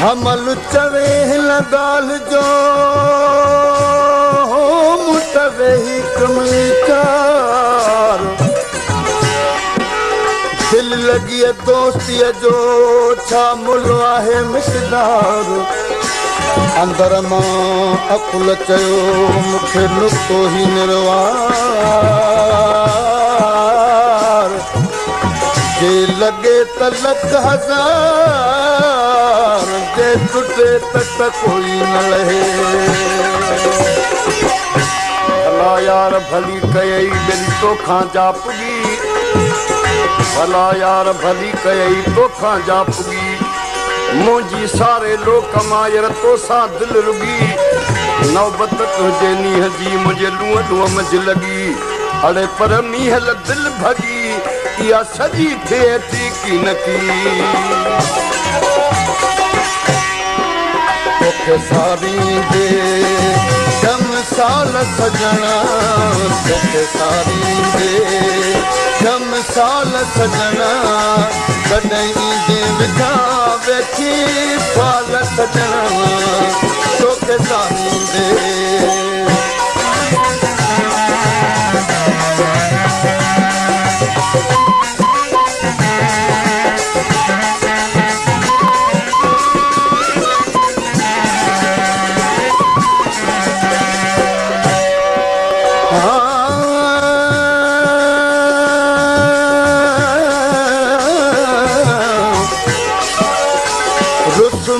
हमल चवे लगाल जो मुतवे ही कमकार दिल लगी दोस्ती जो छा मुलो आहे मिसदार अंदर मां अकुल चयो मुखे नुक्तो ही निर्वार जे लगे त लख हजार जे टुटे त कोई न लहे भला यार भली कयई दिल तोखां जा पुगी भला यार भली कयई तोखां जा पुगी मुंहिंजी सारे लोक मायर तोसां दिल रुगी नौबत तुंहिंजे नीह जी मुंहिंजे लूह लूह मंझ लॻी अड़े पर मीहल दिल भॻी इहा सॼी थिए थी की न की तोखे सारींदे कम साल सजना तोखे सारींदे कम साल सजना कॾहिं ईंदे विधा वेठी साल सजना तोखे सारींदे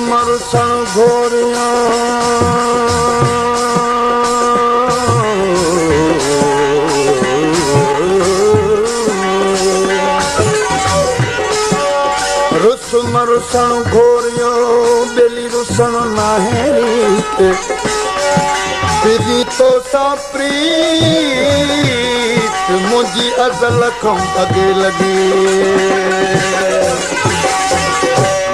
मरुसण घोरिया रुस मरुसण घोरियो बेली रुसण नाहे रीत तो सा प्रीत मुंहिंजी अज़ल खां अॻे लॻी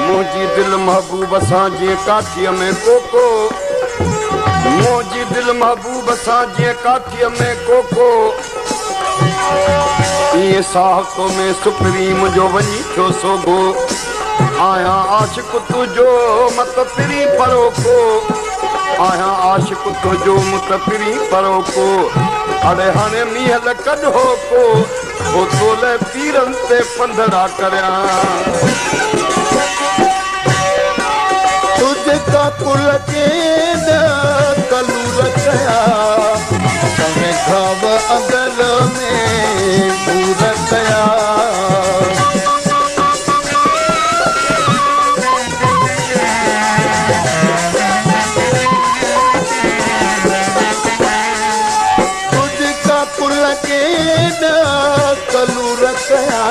मुंहिंजी दिल महबूब सां जीअं काठीअ में कोको मुंहिंजी दिल महबूब सां जीअं काठीअ में कोको ईअं साहतो में सुपरी मुंहिंजो वञी थियो सोगो आहियां आशिक़ तुंहिंजो मत पिरी परोको आहियां आशिक़ तुंहिंजो मत पिरी परोको अड़े हाणे मीहल कढो को तोले पीरनि ते पंधड़ा करियां तुझका पुल के कलूर कया तमें घाव अगल में पूर कया तुझका पुल के कलूर कया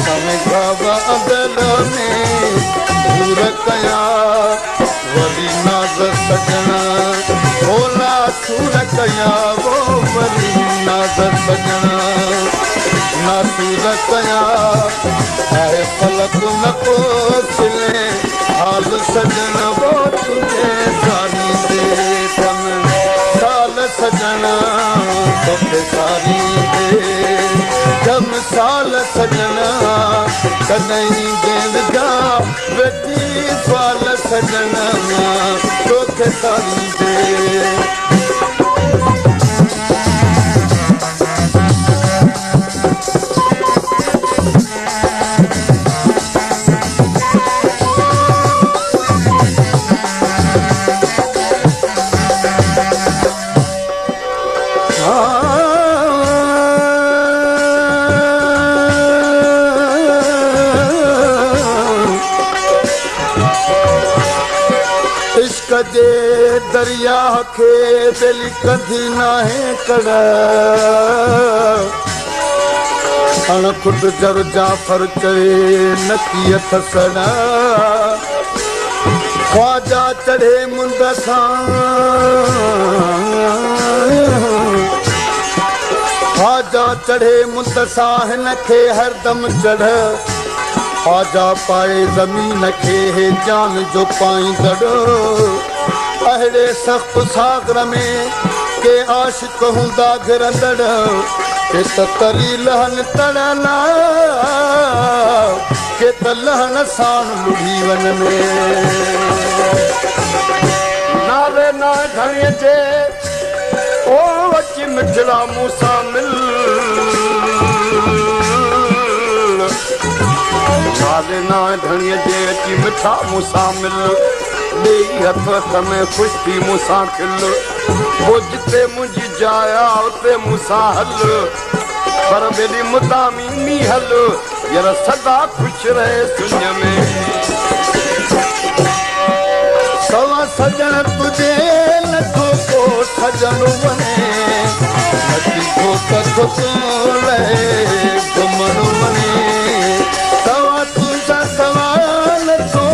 तमें घाव अगल में पूर कया वरी नाज़ सजना भोला सूर कया वो वरी नाज़ सजना ना सूर कया है फलक न पोसले हाल सजना वो तुझे सारी दे तन साल सजना तोखे सारी दे कम साल सजना कॾहिं देवगा वेठी साल सजना तोखे सारी दे दरिया खे बेली कधी नाहे कड़ अण खुद जर जाफर चए नकीअ थसण ख्वाजा चढ़े मुंद सां ख्वाजा चढ़े मुंद सां हिन खे हरदम चढ़ ख्वाजा पाए ज़मीन खे हे जान जो पाईंदड़ अहिड़े सख़्त सागर में के आशिक़ हूंदा घिरंदड़ के त तरी लहन तड़ला के त लहन साण लुढ़ी वन में नाले ना धणीअ जे ओ अची मिठड़ा मूंसां मिल नाले ना धणीअ जे अची मिठा मूंसां मिल ॾेई हथ हथ में ख़ुशि थी मूंसां खिल पोइ जिते मुंहिंजी जाइ आहे उते मूंसां हल पर बेली मुदामी नी हल यार सदा ख़ुशि रहे सुञ में सवा सजण तुझे नथो को सजण वञे नथी को कथोले घुमण वञे सवा तुंहिंजा सवाल थो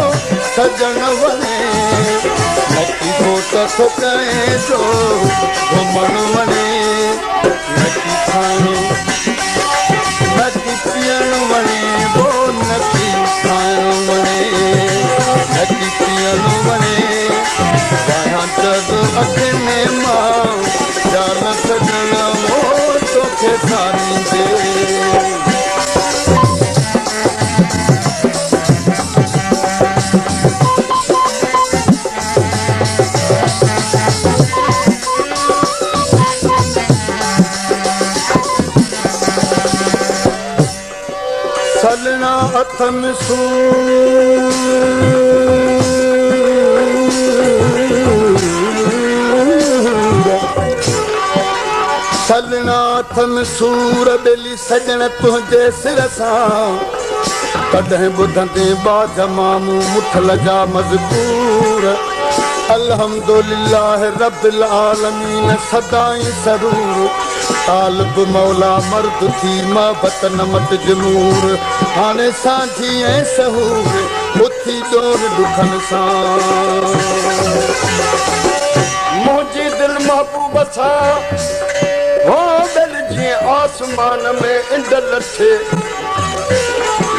सजण वञे नथी को कथो कहे जो घुमण वञे नथी खाइणो नथी पीअण वञे वो नथी खाइणो वञे नथी पीअण वञे बाहियां जग अखियुनि मां जान सजण वो तोखे सारींदे सलना हथ में सलना हथ में सूर बेली सजण तुंहिंजे सिर सां कॾहिं ॿुधंदे बाज मामू मुठल जा मज़बूर अल्हम्दुलिल्लाह रब्बिल आलमीन सदाई सरूर तालिब मौला मर्द थी महबत नमत जमूर हाणे सांझी ऐं सहूर उथी डोर दुखन सां मुंहिंजी दिल महबूब सां हो दिल जीअं आसमान में इंड लथे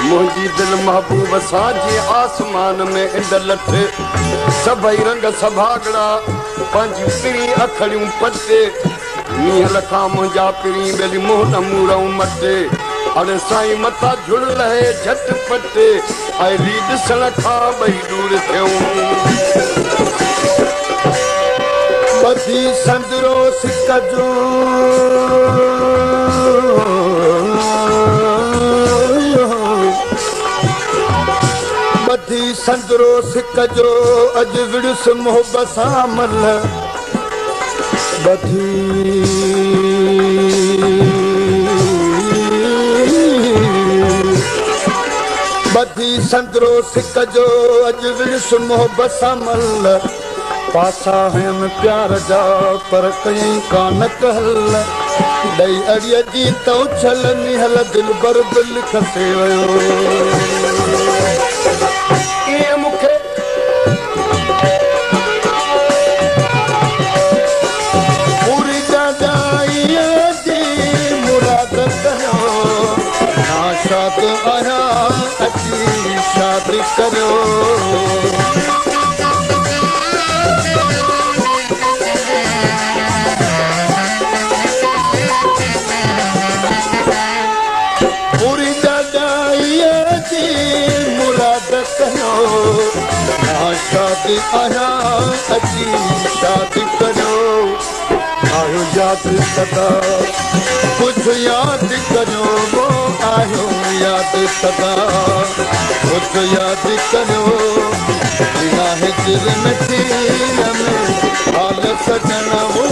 मुंहिंजी दिल महबूब सां जीअं आसमान में इंड लथे सभई रंग सभागड़ा पंहिंजूं पिरी अखड़ियूं पटे मींहं लखा मुंहिंजा पिरी बेली मुंहुं न मूड़ऊं मटे अड़े साईं मथां झुड़ लहे झट पटे अहिड़ी ॾिसण खां ॿई दूर थियूं ॿधी संदरो सिक जो ॿधी संदरो सिक जो अॼु विड़ुस मोहबत सां मल ॿधी संदरो सिक जो अॼु विड़ुस मोहबत सां मल पासा हम प्यार जा पर कहीं कान कहल ॾई अड़ीअ जी तो छल निहल दिल बर दिल खसे वियो ईअं मूंखे पूरी दादाईअ जी मुराद कयो नाशाद आहियां अची शादी करियो शादी आहियां अची शादी करियो आयो यादि सदा कुझु यादि करियो वो आयो यादि सदा कुझु यादि करियो बिना हिजर में हाल सजन वो